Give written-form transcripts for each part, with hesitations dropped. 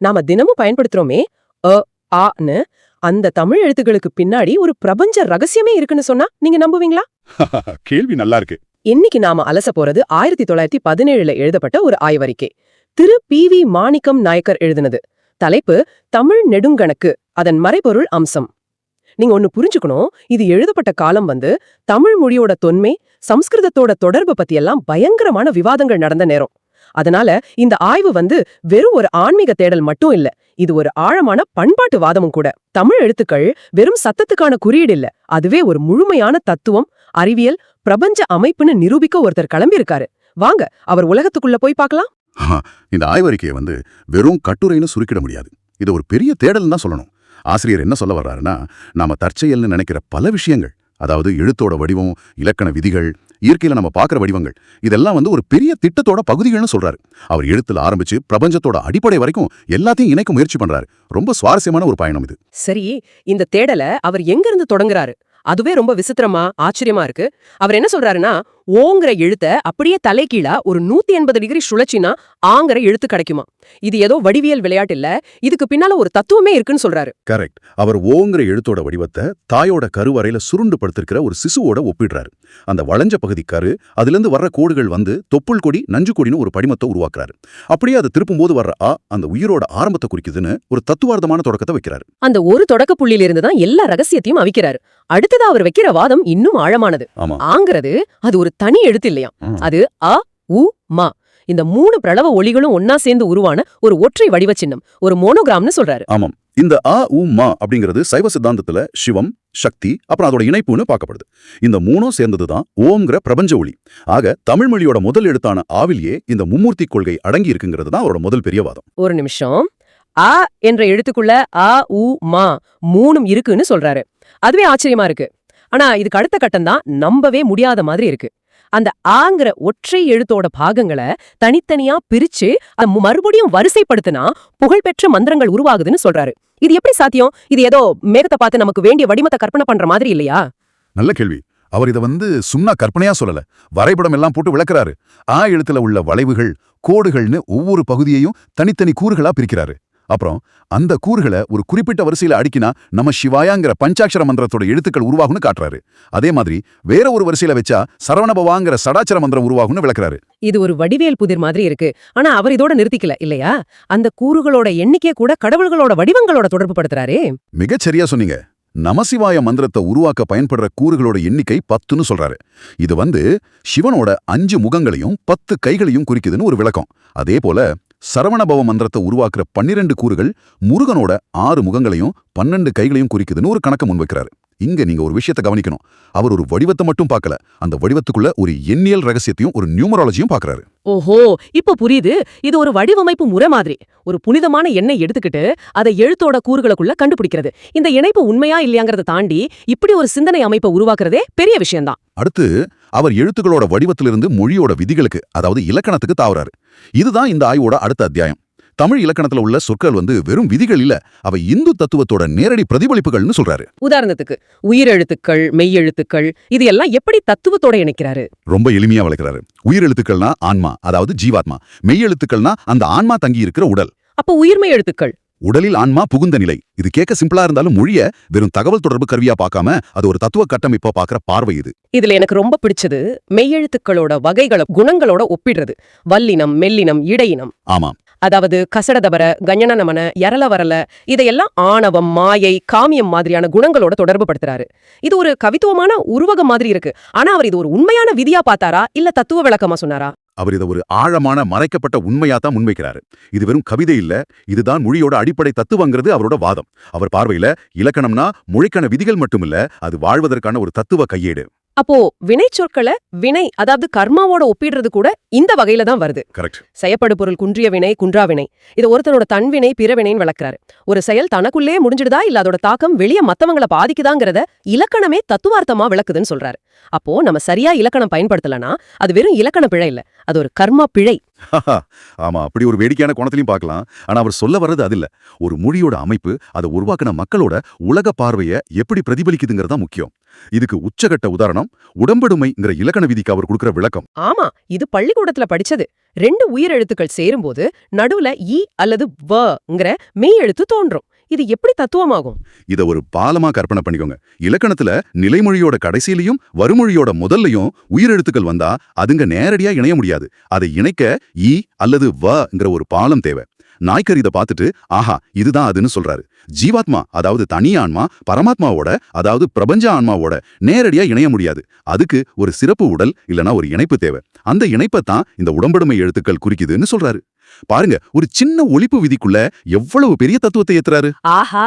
நாம தினமும் பயன்படுத்துறோமே அ ஆன்னு அந்த தமிழ் எழுத்துக்களுக்கு பின்னாடி ஒரு பிரபஞ்ச ரகசியமே இருக்குன்னு சொன்னா நீங்க நம்புவீங்களா? கேள்வி நல்லா இருக்கு. இன்னைக்கு நாம அலச போறது 1917 எழுதப்பட்ட ஒரு ஆய்வறிக்கை. திரு பி.வி. மாணிக்கம் நாயக்கர் எழுதினது. தலைப்பு தமிழ் நெடுங்கணக்கு, அதன் மறைபொருள் அம்சம். நீங்க ஒன்னு புரிஞ்சுக்கணும், இது எழுதப்பட்ட காலம் தமிழ் மொழியோட தொன்மை, சம்ஸ்கிருதத்தோட தொடர்பு பத்தியெல்லாம் பயங்கரமான விவாதங்கள் நடந்த நேரம். அதனால இந்த ஆய்வு வெறும் ஒரு ஆன்மீக தேடல் மட்டும் இல்ல, இது ஒரு ஆழமான பண்பாட்டு வாதமும் கூட. தமிழ் எழுத்துக்கள் வெறும் சத்தத்துக்கான குறியீடு இல்ல, அதுவே ஒரு முழுமையான தத்துவம், அறிவியல், பிரபஞ்ச அமைப்புன்னு நிரூபிக்க ஒருத்தர் கிளம்பியிருக்காரு. வாங்க அவர் உலகத்துக்குள்ள போய் பார்க்கலாம். இந்த ஆய்வறிக்கையை வெறும் கட்டுரைன்னு சுருக்கிட முடியாது. இது ஒரு பெரிய தேடல் தான் சொல்லணும். ஆசிரியர் என்ன சொல்ல வர்றாருன்னா, நாம தற்செயல்னு நினைக்கிற பல விஷயங்கள், அதாவது எழுத்தோட வடிவம், இலக்கண விதிகள், இயற்கையில நம்ம பார்க்குற வடிவங்கள், இதெல்லாம் ஒரு பெரிய திட்டத்தோட பகுதிகள்னு சொல்றாரு. அவர் எழுத்துல ஆரம்பிச்சு பிரபஞ்சத்தோட அடிப்படை வரைக்கும் எல்லாத்தையும் இணைக்க முயற்சி பண்றாரு. ரொம்ப சுவாரஸ்யமான ஒரு பயணம் இது. சரி, இந்த தேடலை அவர் எங்க இருந்து தொடங்குறாரு? அதுவே ரொம்ப விசித்திரமா ஆச்சரியமா இருக்கு. அவர் என்ன சொல்றாருன்னா, ஓங்கிற எழுத்த அப்படியே தலைகீழா ஒரு 180 டிகிரி சுழச்சினா ஆங்கிற எழுத்து கிடைக்குமா. இது ஏதோ வடிவியல் விளையாட்டு இல்ல, இதுக்கு பின்னால ஒரு தத்துவமே இருக்குன்னு சொல்றாரு. கரெக்ட். அவர் ஓங்கிற எழுத்தோட வடிவத்தை தாயோட கருவறையில சுருண்டு படுத்திருக்கிற ஒரு சிசுவோட ஒப்பிடுறாரு. அந்த வளைஞ்ச பகுதி கரு, அதுல இருந்து வர்ற கோடுகள் தொப்புள் கொடி, நஞ்சு கொடின்னு ஒரு படிமத்தை உருவாக்குறாரு. அப்படியே அதை திருப்பும் போது வர்ற அந்த உயிரோட ஆரம்பத்தை குறிக்குதுன்னு ஒரு தத்துவார்த்தமான தொடக்கத்தை வைக்கிறாரு. அந்த ஒரு தொடக்க புள்ளியில இருந்து தான் எல்லா ரகசியத்தையும் அவிக்கிறாரு. அடுத்ததா அவர் வைக்கிற வாதம் இன்னும் ஆழமானது. ஆங்கிறது அது ஒரு தனி எழுத்து இல்லையா, அது அ உ மா. இந்த 3 பிளவ ஒலிகளும் ஒன்னா சேர்ந்து உருவான ஒரு ஒற்றை வடிவ சின்னம், ஒரு மோனோகிராம்னு சொல்றாரு. ஆமாம், இந்த அ உ மா அப்படிங்கிறது சைவ சித்தாந்தத்துல சிவம், சக்தி, அப்புறம் அதோட இணைப்புன்னு பார்க்கப்படுது. இந்த 3ம் சேர்ந்ததுதான் ஓம்ங்கிற பிரபஞ்ச ஒளி. ஆக தமிழ் மொழியோட முதல் எழுத்தான ஆவிலேயே இந்த மும்மூர்த்தி கொள்கை அடங்கி இருக்குங்கிறது தான் அவரோட முதல் பெரிய வாதம். ஒரு நிமிஷம், அ என்ற எழுத்துக்குள்ள அ உ மா 3ம் இருக்குன்னு சொல்றாரு. அதுவே ஆச்சரியமா இருக்கு. ஆனா இதுக்கு அடுத்த கட்டம் தான் நம்பவே முடியாத மாதிரி இருக்கு. அந்த ஆங்கிற ஒற்றை எழுத்தோட பாகங்களை தனித்தனியா பிரிச்சு மறுபடியும் வரிசைப்படுத்தினா புகழ்பெற்ற மந்திரங்கள் உருவாகுதுன்னு சொல்றாரு. இது எப்படி சாத்தியம்? இது ஏதோ மேகத்தை பார்த்து நமக்கு வேண்டிய வடிவத்தை கற்பனை பண்ற மாதிரி இல்லையா? நல்ல கேள்வி. அவர் இதை சும்மா கற்பனையா சொல்லல, வரைபடம் எல்லாம் போட்டு விளக்குறாரு. ஆ எழுத்துல உள்ள வளைவுகள், கோடுகள்னு ஒவ்வொரு பகுதியையும் தனித்தனி கூறுகளா பிரிக்கிறாரு. அப்புறம் அந்த கூறுகளை ஒரு குறிப்பிட்ட வரிசையில அடுக்கினா நம்ம சிவாயாங்கிற பஞ்சாட்சர மந்திரத்தோட எழுத்துக்கள் உருவாகும்னு காட்டுறாரு. அதே மாதிரி வேற ஒரு வரிசையில வச்சா சரவணபவாங்கிற சடாச்சர மந்திரம் உருவாகும்னு விளக்குறாரு. இது ஒரு வடிவேல் புதிர் மாதிரி இருக்கு. ஆனா அவர் இதோட நிறுத்திக்கல இல்லையா? அந்த கூறுகளோட எண்ணிக்கை கூட கடவுள்களோட வடிவங்களோட தொடர்பு படுத்துறாரே. மிகச்சரியா சொன்னீங்க. நமசிவாய மந்திரத்தை உருவாக்க பயன்படுற கூறுகளோட எண்ணிக்கை 10ன்னு சொல்றாரு. இது சிவனோட 5 முகங்களையும் 10 கைகளையும் குறிக்குதுன்னு ஒரு விளக்கம். அதே போல சரவணபவ மந்திரத்தை உருவாக்குற 12 கூறுகள் முருகனோட 6 முகங்களையும் 12 கைகளையும் குறிக்குதுன்னு ஒரு கணக்கு முன்வைக்கிறாரு. இங்க நீங்க ஒரு விஷயத்தை கவனிக்கணும். அவர் ஒரு வடிவத்தை மட்டும் பார்க்கல, அந்த வடிவத்துக்குள்ள ஒரு எண்ணியல் ரகசியத்தையும் ஒரு நியூமராலஜியும் பார்க்கறாரு. ஓஹோ, இப்ப புரியுது. இது ஒரு வடிவமைப்பு முறை மாதிரி. ஒரு புனிதமான எண்ணை எடுத்துக்கிட்டு அதை எழுத்தோட கூறுகளுக்குள்ள கண்டுபிடிக்கிறது. இந்த இணைப்பு உண்மையா இல்லையாங்கிறத தாண்டி இப்படி ஒரு சிந்தனை அமைப்பை உருவாக்குறதே பெரிய விஷயம்தான். அடுத்து அவர் எழுத்துக்களோட வடிவத்திலிருந்து மொழியோட விதிகளுக்கு, அதாவது இலக்கணத்துக்கு தாவுறாரு. இதுதான் இந்த ஆய்வோட அடுத்த அத்தியாயம். தமிழ் இலக்கணத்துல உள்ள சொற்கள் வெறும் விதிகள் இல்ல, அவை இந்து தத்துவத்தோட நேரடி பிரதிபலிப்புகள்னு சொல்றாரு. உதாரணத்துக்கு உயிரெழுத்துக்கள், மெய்யெழுத்துக்கள், இது எல்லாம் எப்படி தத்துவத்தோட இணைக்கிறாரு? ரொம்ப எளிமையா வளர்க்கிறாரு. உயிரெழுத்துக்கள்னா ஆன்மா, அதாவது ஜீவாத்மா. மெய்யெழுத்துக்கள்னா அந்த ஆன்மா தங்கி இருக்கிற உடல். அப்ப உயிர்மெய் எழுத்துக்கள் உடலில் ஆன்மா புகுந்த நிலை. இது கேட்க சிம்பிளா இருந்தாலும் மொழிய வெறும் தகவல் தொடர்பு கருவியா பார்க்காம அது ஒரு தத்துவ கட்டமைப்பா பார்க்கிற பார்வை இது. இதுல எனக்கு ரொம்ப பிடிச்சது மெய்யெழுத்துக்களோட வகைகளை குணங்களோட ஒப்பிடுறது. வல்லினம், மெல்லினம், இடையினம். ஆமாம், அதாவது கசடதபர, கஞ்சனநமன, யரல வரல, இதையெல்லாம் ஆணவம், மாயை, காமியம் மாதிரியான குணங்களோட தொடர்பு படுத்துறாரு. இது ஒரு கவித்துவமான உருவகம் மாதிரி இருக்கு. ஆனா அவர் இது ஒரு உண்மையான விதியா பார்த்தாரா இல்ல தத்துவ விளக்கமா சொன்னாரா? அவர் இதை ஒரு ஆழமான மறைக்கப்பட்ட உண்மையாத்தான் முன்வைக்கிறாரு. இது வெறும் கவிதை இல்ல, இதுதான் மொழியோட அடிப்படை தத்துவங்கிறது அவரோட வாதம். அவர் பார்வையில இலக்கணம்னா மொழிக்கான விதிகள் மட்டுமில்ல, அது வாழ்வதற்கான ஒரு தத்துவ கையேடு. அப்போ வினை சொற்களை வினை, அதாவது கர்மாவோட ஒப்பிடுறது கூட இந்த வகையில தான் வருது. கரெக்ட். செயப்படு பொருள் குன்றிய வினை, குன்றா வினை. இது ஒருத்தரோட தன்வினை, பிறவினைன்னு விளக்குறாரு. ஒரு செயல் தனக்குள்ளே முடிஞ்சிடுதா இல்ல அதோட தாக்கம் வெளியே மத்தவங்களை பாதிக்குதாங்கிறத இலக்கணமே தத்துவார்த்தமா விளக்குதுன்னு சொல்றாரு. அப்போ நம்ம சரியா இலக்கணம் பயன்படுத்தலனா அது வெறும் இலக்கண பிழை இல்ல, அது ஒரு கர்மா பிழை. ஆமா, அப்படி ஒரு வேடிக்கையான கோணத்திலையும் பார்க்கலாம். ஆனா அவர் சொல்ல வர்றது அது இல்ல. ஒரு மொழியோட அமைப்பு, அதை உருவாக்கின மக்களோட உலக பார்வையை எப்படி பிரதிபலிக்குதுங்கிறதா முக்கியம். இதுக்கு உச்சகட்ட உதாரணம் உடம்படுமைங்கிற இலக்கண விதிக்கு அவர் கொடுக்கிற விளக்கம். ஆமா, இது பள்ளிக்கூடத்துல படிச்சது. 2 உயிரெழுத்துக்கள் சேரும்போது நடுவுல ஈ அல்லது வங்கிற மெய் எழுத்து தோன்றும். இது எப்படி தத்துவமாகும்? இத ஒரு பாலமா கற்பனை பண்ணிக்கோங்க. இலக்கணத்துல நிலைமொழியோட கடைசியிலையும் வருமொழியோட முதல்லையும் உயிரெழுத்துக்கள் வந்தா அதுங்க நேரடியா இணைய முடியாது. அதை இணைக்க ஈ அல்லது வங்கிற ஒரு பாலம் தேவை. நாய்க்கர் இதை பார்த்துட்டு ஆஹா இதுதான் அதுன்னு சொல்றாரு. ஜீவாத்மா அதாவது தனி ஆன்மா பரமாத்மாவோட அதாவது பிரபஞ்ச ஆன்மாவோட நேரடியா இணைய முடியாது. அதுக்கு ஒரு சிறப்பு உடல் இல்லனா ஒரு இணைப்பு தேவை. அந்த இணைப்பை தான் இந்த உடம்படுமை எழுத்துக்கள் குறிக்குதுன்னு சொல்றாரு. பாருங்க, ஒரு சின்ன ஒலிப்பு விதிக்குள்ள எவ்வளவு பெரிய தத்துவத்தை ஏத்துறாரு. ஆஹா,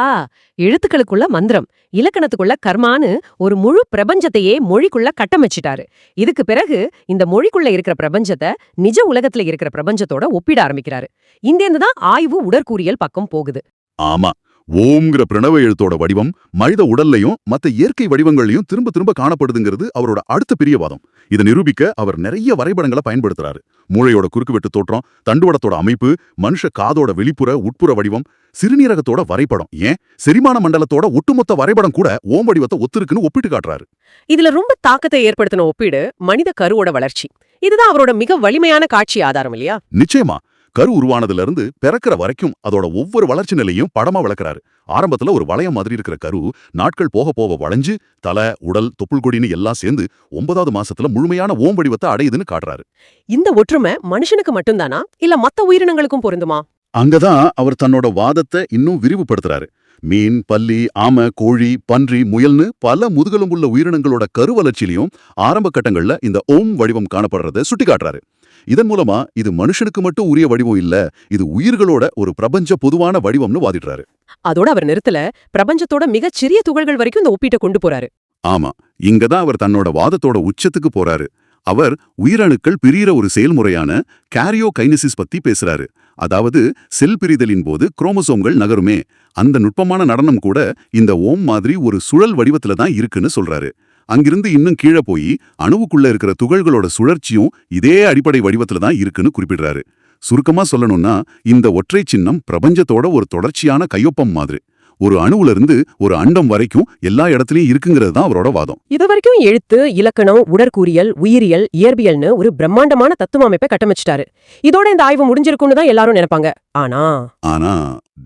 எழுத்துக்களுக்குள்ள மந்திரம், இலக்கணத்துக்குள்ள கர்மான்னு ஒரு முழு பிரபஞ்சத்தையே மொழிக்குள்ள கட்டமைச்சிட்டாரு. இதுக்கு பிறகு இந்த மொழிக்குள்ள இருக்கிற பிரபஞ்சத்தை நிஜ உலகத்துல இருக்கிற பிரபஞ்சத்தோட ஒப்பிட ஆரம்பிக்கிறாரு. இந்தேந்து தான் ஆய்வு உடற்கூறியல் பக்கம் போகுது. ஆமா, ஓம்ங்கிற பிரணவ எழுத்தோட வடிவம் மனித உடல்லையும் மத்த இயற்கை வடிவங்களையும் திரும்ப திரும்ப காணப்படுதுங்கிறது அவரோட அடுத்த பெரிய வாதம். இதை நிரூபிக்க அவர் நிறைய வரைபடங்களை பயன்படுத்துறாரு. மூளையோட குறுக்குவெட்டு தோற்றம், தண்டுவடத்தோட அமைப்பு, மனுஷ காதோட வெளிப்புற உட்புற வடிவம், சிறுநீரகத்தோட வரைபடம், ஏன் செரிமான மண்டலத்தோட ஒட்டுமொத்த வரைபடம் கூட ஓம் வடிவத்தை ஒத்துருக்குன்னு ஒப்பிட்டு காட்டுறாரு. இதுல ரொம்ப தாக்கத்தை ஏற்படுத்தின ஒப்பீடு மனித கருவோட வளர்ச்சி. இதுதான் அவரோட மிக வலிமையான காட்சி ஆதாரம் இல்லையா? நிச்சயமா, கரு உருவானதுல இருந்து பிறக்கிற வரைக்கும் அதோட ஒவ்வொரு வளர்ச்சி நிலையும் படமா விளக்குறாரு. ஆரம்பத்துல ஒரு வளையம் மாதிரி இருக்கிற கரு நாட்கள் போக போக வளைஞ்சு தலை, உடல், தொப்புள் கொடின்னு எல்லாம் சேர்ந்து 9வது மாசத்துல முழுமையான ஓம் வடிவத்தை அடையுதுன்னு காட்டுறாரு. இந்த ஒற்றுமை மனுஷனுக்கு மட்டும்தானா இல்ல மத்த உயிரினங்களுக்கும் பொருந்துமா? அங்கதான் அவர் தன்னோட வாதத்தை இன்னும் விரிவுபடுத்துறாரு. மீன், பல்லி, ஆமை, கோழி, பன்றி, முயல்னு பல முதுகெலும்புள்ள உயிரினங்களோட கரு வளர்ச்சியிலையும் ஆரம்ப கட்டங்கள்ல இந்த ஓம் வடிவம் காணப்படுறத சுட்டி காட்டுறாரு. இதன் மூலமா இது மனுஷனுக்கு மட்டும் உரிய வடிவம் இல்ல, இது உயிர்களோட ஒரு பிரபஞ்ச பொதுவான வடிவம்னு வாதிடுறாரு. அதோட அவர் நிறுத்தல, பிரபஞ்சத்தோட மிகச் சிறிய துகள்கள் வரைக்கும் இந்த ஒப்பீட்டை கொண்டு போறாரு. ஆமா, இங்கதான் அவர் தன்னோட வாதத்தோட உச்சத்துக்கு போறாரு. அவர் உயிரணுக்கள் பிரியிற ஒரு செயல்முறையான கேரியோகைனசிஸ் பத்தி பேசுறாரு. அதாவது செல் பிரிதலின் போது குரோமோசோம்கள் நகருமே, அந்த நுட்பமான நடனம் கூட இந்த ஓம் மாதிரி ஒரு சுழல் வடிவத்துல தான் இருக்குன்னு சொல்றாரு. அங்கிருந்து இன்னும் கீழே போய் அணுவுக்குள்ள இருக்கிற துகள்களோட சுழற்சியும் இதே அடிப்படை வடிவத்துல தான் இருக்குன்னு குறிப்பிடுறாரு. சுருக்கமா சொல்லணும்னா இந்த ஒற்றை சின்னம் பிரபஞ்சத்தோட ஒரு தொடர்ச்சியான கையொப்பம் மாதிரி. ஒரு அணுவுல இருந்து ஒரு அண்டம் வரைக்கும் எல்லா இடத்துலயும் இருக்குங்கிறது தான் அவரோட வாதம். இது வரைக்கும் எழுத்து, இலக்கணம், உடற்கூறியல், உயிரியல், இயற்பியல்னு ஒரு பிரம்மாண்டமான தத்துவ அமைப்பை கட்டமைச்சிட்டாரு. இதோட இந்த ஆய்வு முடிஞ்சிருக்கும்னு தான் எல்லாரும் நினைப்பாங்க. ஆனா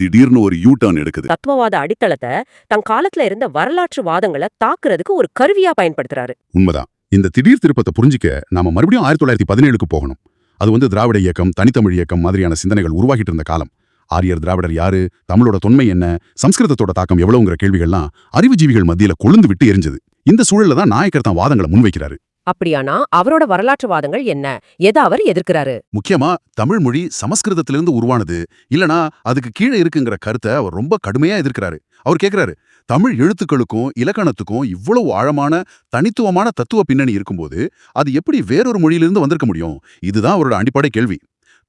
திடீர்னு ஒரு யூ டர்ன் எடுக்குது. தத்துவவாத அடித்தளத்தை தன் காலத்துல இருந்த வரலாற்று வாதங்களை தாக்குறதுக்கு ஒரு கருவியா பயன்படுத்துறாரு. உண்மைதான். இந்த திடீர் திருப்பத்தை புரிஞ்சிக்க நாம மறுபடியும் 1917க்கு போகணும். அது திராவிட இயக்கம், தனித்தமிழ் இயக்கம் மாதிரியான சிந்தனைகள் உருவாகிட்டு இருந்த காலம். ஆரியர் திராவிடர் யாரு, தமிழோட தொன்மை என்ன, சம்ஸ்கிருதத்தோட தாக்கம் எவ்வளவுங்கிற கேள்விகள்லாம் அறிவுஜீவிகள் மத்தியில கொழுந்து விட்டு எரிஞ்சது. இந்த சூழல்ல தான் நாயக்கர் தான் வாதங்களை முன்வைக்கிறாரு. அப்படியானா அவரோட வரலாற்று வாதங்கள் என்ன? எதை அவர் எதிர்க்கிறாரு? முக்கியமா தமிழ் மொழி சமஸ்கிருதத்திலிருந்து உருவானது இல்லனா அதுக்கு கீழே இருக்குங்கிற கருத்தை அவர் ரொம்ப கடுமையா எதிர்க்கிறாரு. அவர் கேட்கிறாரு, தமிழ் எழுத்துக்களுக்கும் இலக்கணத்துக்கும் இவ்வளவு ஆழமான தனித்துவமான தத்துவ பின்னணி இருக்கும்போது அது எப்படி வேறொரு மொழியிலிருந்து வந்திருக்க முடியும்? இதுதான் அவரோட அடிப்படை கேள்வி.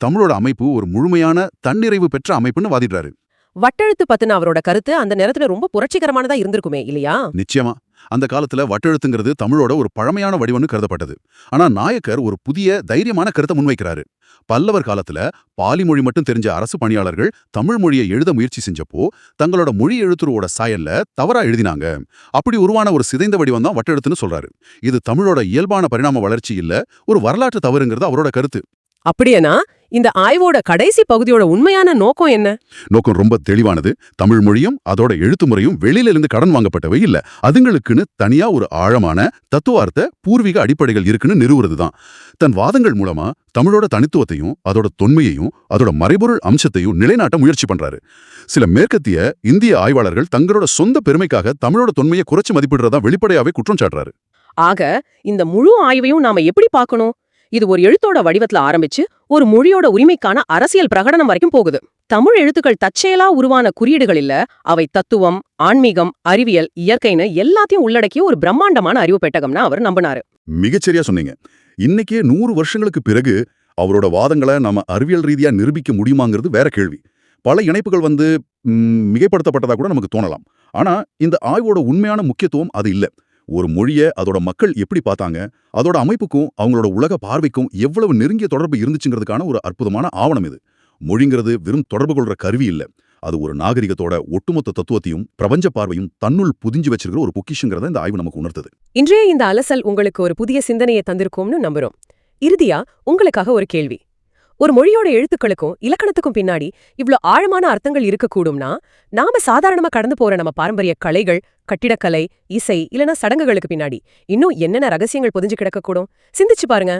தமிழோட அமைப்பு ஒரு முழுமையான தன்னிறைவு பெற்ற அமைப்புன்னு வாதிடுறாரு. வட்டெழுத்து பத்தின அவரோட கருத்து அந்த நேரத்துல ரொம்ப புரட்சிகரமானதா இருந்திருக்குமே இல்லையா? நிச்சயமா. அந்த காலத்துல வட்டெழுத்துங்கிறது தமிழோட ஒரு பழமையான வடிவம்னு கருதப்பட்டது. ஆனா நாயக்கர் ஒரு புதிய தைரியமான கருத்தை முன்வைக்கிறாரு. பல்லவர் காலத்துல பாலி மொழி மட்டும் தெரிஞ்ச அரசு பணியாளர்கள் தமிழ் மொழியை எழுத முயற்சி செஞ்சப்போ தங்களோட மொழி எழுத்துருவோட சாயல்ல தவறா எழுதினாங்க. அப்படி உருவான ஒரு சிதைந்த வடிவம் தான் வட்டெழுத்துன்னு சொல்றாரு. இது தமிழோட இயல்பான பரிணாம வளர்ச்சி இல்ல, ஒரு வரலாற்று தவறுங்கிறது அவரோட கருத்து. அப்படியேனா இந்த ஆய்வோட கடைசி பகுதியோட உண்மையான நோக்கம் என்ன? நோக்கம் ரொம்ப தெளிவானது. தமிழ் மொழியும் அதோட எழுத்து முறையும் வெளியில இருந்து கடன் வாங்கப்பட்டவை இல்ல, அதுங்களுக்குன்னு தனியா ஒரு ஆழமான தத்துவார்த்த பூர்வீக அடிப்படைகள் இருக்குன்னு நிறுவுறதுதான். தன் வாதங்கள் மூலமா தமிழோட தனித்துவத்தையும் அதோட தொன்மையையும் அதோட மறைபொருள் அம்சத்தையும் நிலைநாட்ட முயற்சி பண்றாரு. சில மேற்கத்திய இந்திய ஆய்வாளர்கள் தங்களோட சொந்த பெருமைக்காக தமிழோட தொன்மையை குறைச்சு மதிப்பிடுறதா வெளிப்படையாவே குற்றம் சாட்டுறாரு. ஆக இந்த முழு ஆய்வையும் நாம எப்படி பார்க்கணும்? இது ஒரு எழுத்தோட வடிவத்துல ஆரம்பிச்சு ஒரு மொழியோட உரிமைக்கான அரசியல் பிரகடனம் வரைக்கும் போகுது. தமிழ் எழுத்துக்கள் தற்செயலா உருவான குறியீடுகள் இல்ல, அவை தத்துவம், ஆன்மீகம், அறிவியல், இயற்கைன்னு எல்லாத்தையும் உள்ளடக்கிய ஒரு பிரம்மாண்டமான அறிவு பெட்டகம்னு அவர் நம்பினாரு. மிகச்சரியா சொன்னீங்க. இன்னைக்கே 100 வருஷங்களுக்கு பிறகு அவரோட வாதங்களை நாம அறிவியல் ரீதியா நிரூபிக்க முடியுமாங்கிறது வேற கேள்வி. பல இணைப்புகள் மிகைப்படுத்தப்பட்டதா கூட நமக்கு தோணலாம். ஆனா இந்த ஆய்வோட உண்மையான முக்கியத்துவம் அது இல்ல. ஒரு மொழியை அதோட மக்கள் எப்படி பார்த்தாங்க, அதோட அமைப்புக்கும் அவங்களோட உலக பார்வைக்கும் எவ்வளவு நெருங்கிய தொடர்பு இருந்துச்சுங்கிறதுக்கான ஒரு அற்புதமான ஆவணம் இது. மொழிங்கிறது வெறும் தொடர்பு கொள்ற கருவி இல்ல, அது ஒரு நாகரிகத்தோட ஒட்டுமொத்த தத்துவத்தையும் பிரபஞ்ச பார்வையும் தன்னுள் புதிஞ்சு வச்சிருக்கிற ஒரு பொக்கிஷங்கிறத இந்த ஆய்வு நமக்கு உணர்த்துது. இன்றைய இந்த அலசல் உங்களுக்கு ஒரு புதிய சிந்தனையை தந்திருக்கும்னு நம்புறோம். இறுதியா உங்களுக்காக ஒரு கேள்வி. ஒரு மொழியோட எழுத்துக்களுக்கும் இலக்கணத்துக்கும் பின்னாடி இவ்ளோ ஆழமான அர்த்தங்கள் இருக்கக்கூடும்னா, நாம சாதாரணமா கடந்து போற நம்ம பாரம்பரிய கலைகள், கட்டிடக்கலை, இசை இல்லனா சடங்குகளுக்கு பின்னாடி இன்னும் என்னென்ன ரகசியங்கள் பொதிஞ்சு கிடக்கக்கூடும்? சிந்திச்சு பாருங்க.